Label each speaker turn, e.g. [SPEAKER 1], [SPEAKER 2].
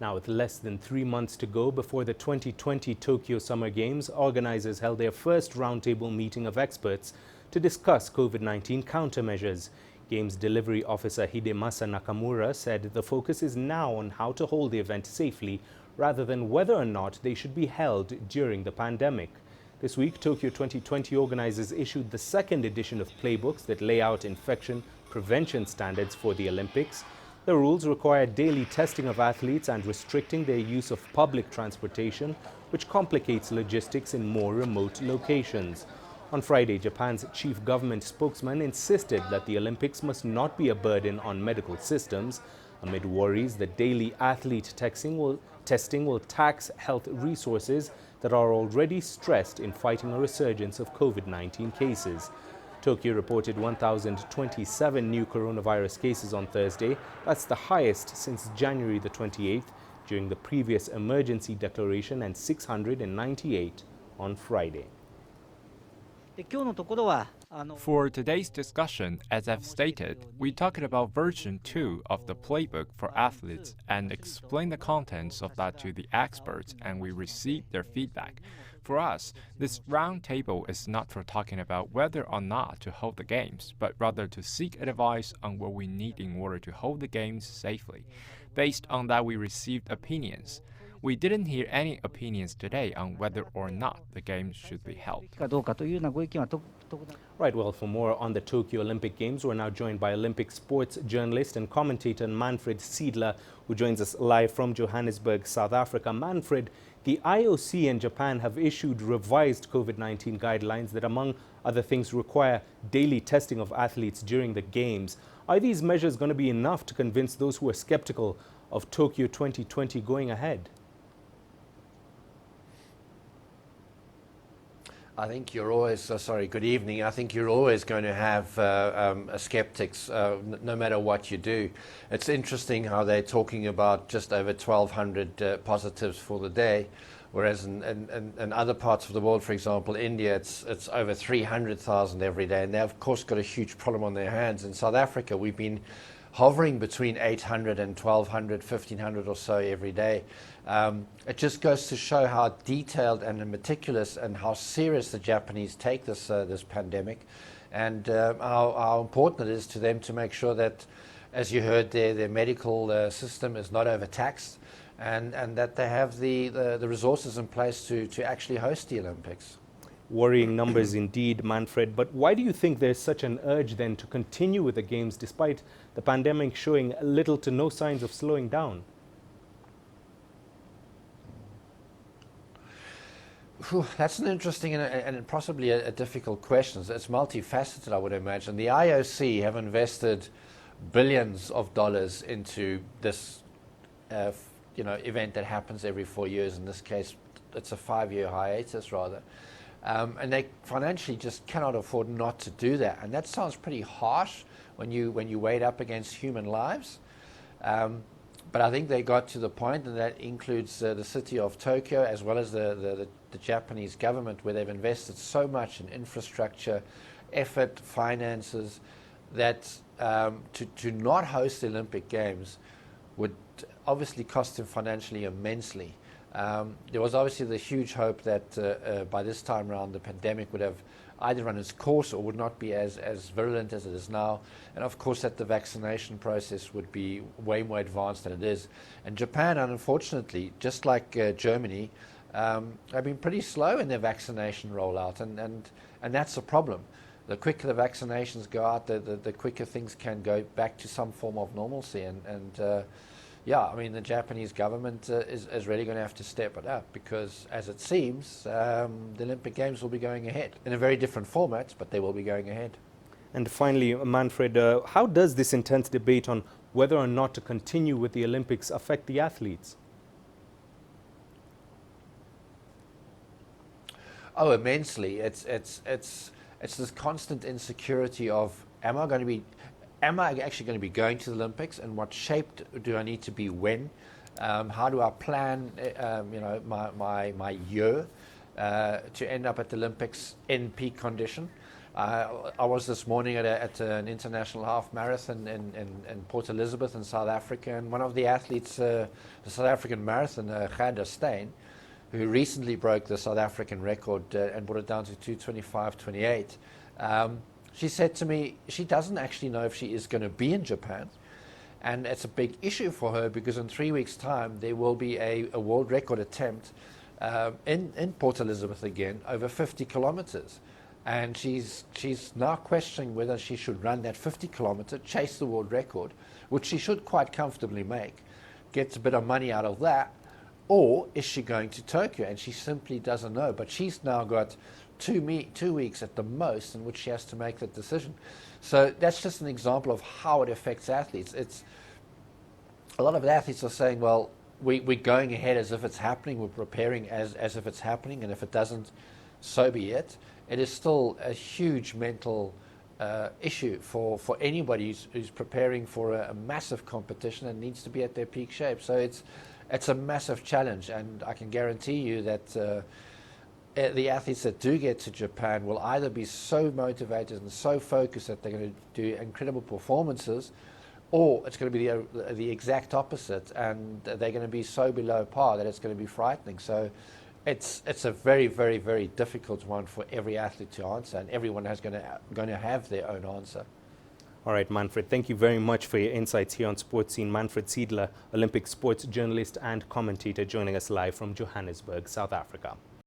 [SPEAKER 1] Now, with less than 3 months to go before the 2020 Tokyo Summer Games, organizers held their first roundtable meeting of experts to discuss COVID-19 countermeasures. Games Delivery Officer Hide-masa Nakamura said the focus is now on how to hold the event safely rather than whether or not they should be held during the pandemic. This week, Tokyo 2020 organizers issued the second edition of playbooks that lay out infection prevention standards for the Olympics. The rules require daily testing of athletes and restricting their use of public transportation, which complicates logistics in more remote locations. On Friday, Japan's chief government spokesman insisted that the Olympics must not be a burden on medical systems, amid worries that daily athlete testing will tax health resources that are already stressed in fighting a resurgence of COVID-19 cases. Tokyo reported 1,027 new coronavirus cases on Thursday. That's the highest since January the 28th during the previous emergency declaration, and 698 on Friday.
[SPEAKER 2] For today's discussion, as I've stated, we talked about version 2 of the playbook for athletes and explained the contents of that to the experts, and we received their feedback. For us, this roundtable is not for talking about whether or not to hold the games, but rather to seek advice on what we need in order to hold the games safely. Based on that, we received opinions. We didn't hear any opinions today on whether or not the games should be held.
[SPEAKER 1] Right, well, for more on the Tokyo Olympic Games, we're now joined by Olympic sports journalist and commentator Manfred Seidler, who joins us live from Johannesburg, South Africa. Manfred, the IOC and Japan have issued revised COVID-19 guidelines that, among other things, require daily testing of athletes during the Games. Are these measures going to be enough to convince those who are skeptical of Tokyo 2020 going ahead?
[SPEAKER 3] I think you're always, good evening. I think you're always going to have skeptics no matter what you do. It's interesting how they're talking about just over 1,200 positives for the day, whereas in other parts of the world, for example, India, it's over 300,000 every day. And they've, of course, got a huge problem on their hands. In South Africa, we've been hovering between 800 and 1,200, 1,500 or so every day. It just goes to show how detailed and meticulous and how serious the Japanese take this pandemic, and how important it is to them to make sure that, as you heard, their medical system is not overtaxed, and that they have the resources in place to actually host the Olympics.
[SPEAKER 1] Worrying numbers indeed, Manfred. But why do you think there's such an urge then to continue with the Games despite the pandemic showing little to no signs of slowing down?
[SPEAKER 3] That's an interesting and possibly a difficult question. It's multifaceted, I would imagine. The IOC have invested billions of dollars into this event that happens every 4 years. In this case, it's a 5-year hiatus, rather. And they financially just cannot afford not to do that. And that sounds pretty harsh when you weigh it up against human lives. But I think they got to the point, and that includes the city of Tokyo as well as the Japanese government, where they've invested so much in infrastructure, effort, finances, that to not host the Olympic Games would obviously cost them financially immensely. There was obviously the huge hope that by this time around the pandemic would have either run its course or would not be as virulent as it is now, and of course that the vaccination process would be way more advanced than it is. And Japan, unfortunately, just like Germany, have been pretty slow in their vaccination rollout, and that's a problem. The quicker the vaccinations go out, the quicker things can go back to some form of normalcy, and yeah, I mean, the Japanese government is really going to have to step it up, because, as it seems, the Olympic Games will be going ahead in a very different format, but they will be going ahead.
[SPEAKER 1] And finally, Manfred, how does this intense debate on whether or not to continue with the Olympics affect the athletes?
[SPEAKER 3] Oh, immensely. It's this constant insecurity of, am I actually going to be going to the Olympics, and what shape do I need to be when? How do I plan, my year to end up at the Olympics in peak condition? I was this morning at an international half marathon in Port Elizabeth in South Africa, and one of the athletes, the South African marathoner, Hide-masa, who recently broke the South African record and brought it down to 2:25:28. She said to me she doesn't actually know if she is going to be in Japan, and it's a big issue for her because in 3 weeks' time there will be a world record attempt in Port Elizabeth again over 50 kilometers. And she's now questioning whether she should run that 50-kilometer, chase the world record, which she should quite comfortably make, get a bit of money out of that, or is she going to Tokyo? And she simply doesn't know. But she's now got 2 weeks at the most in which she has to make that decision. So that's just an example of how it affects athletes. It's a lot of athletes are saying, well, we're going ahead as if it's happening, we're preparing as if it's happening, and if it doesn't, so be it. It is still a huge mental issue for anybody who's preparing for a massive competition and needs to be at their peak shape. So it's a massive challenge, and I can guarantee you that the athletes that do get to Japan will either be so motivated and so focused that they're going to do incredible performances, or it's going to be the exact opposite, and they're going to be so below par that it's going to be frightening. So it's a very, very, very difficult one for every athlete to answer, and everyone is going to have their own answer.
[SPEAKER 1] All right, Manfred, thank you very much for your insights here on Sports Scene. Manfred Seidler, Olympic sports journalist and commentator, joining us live from Johannesburg, South Africa.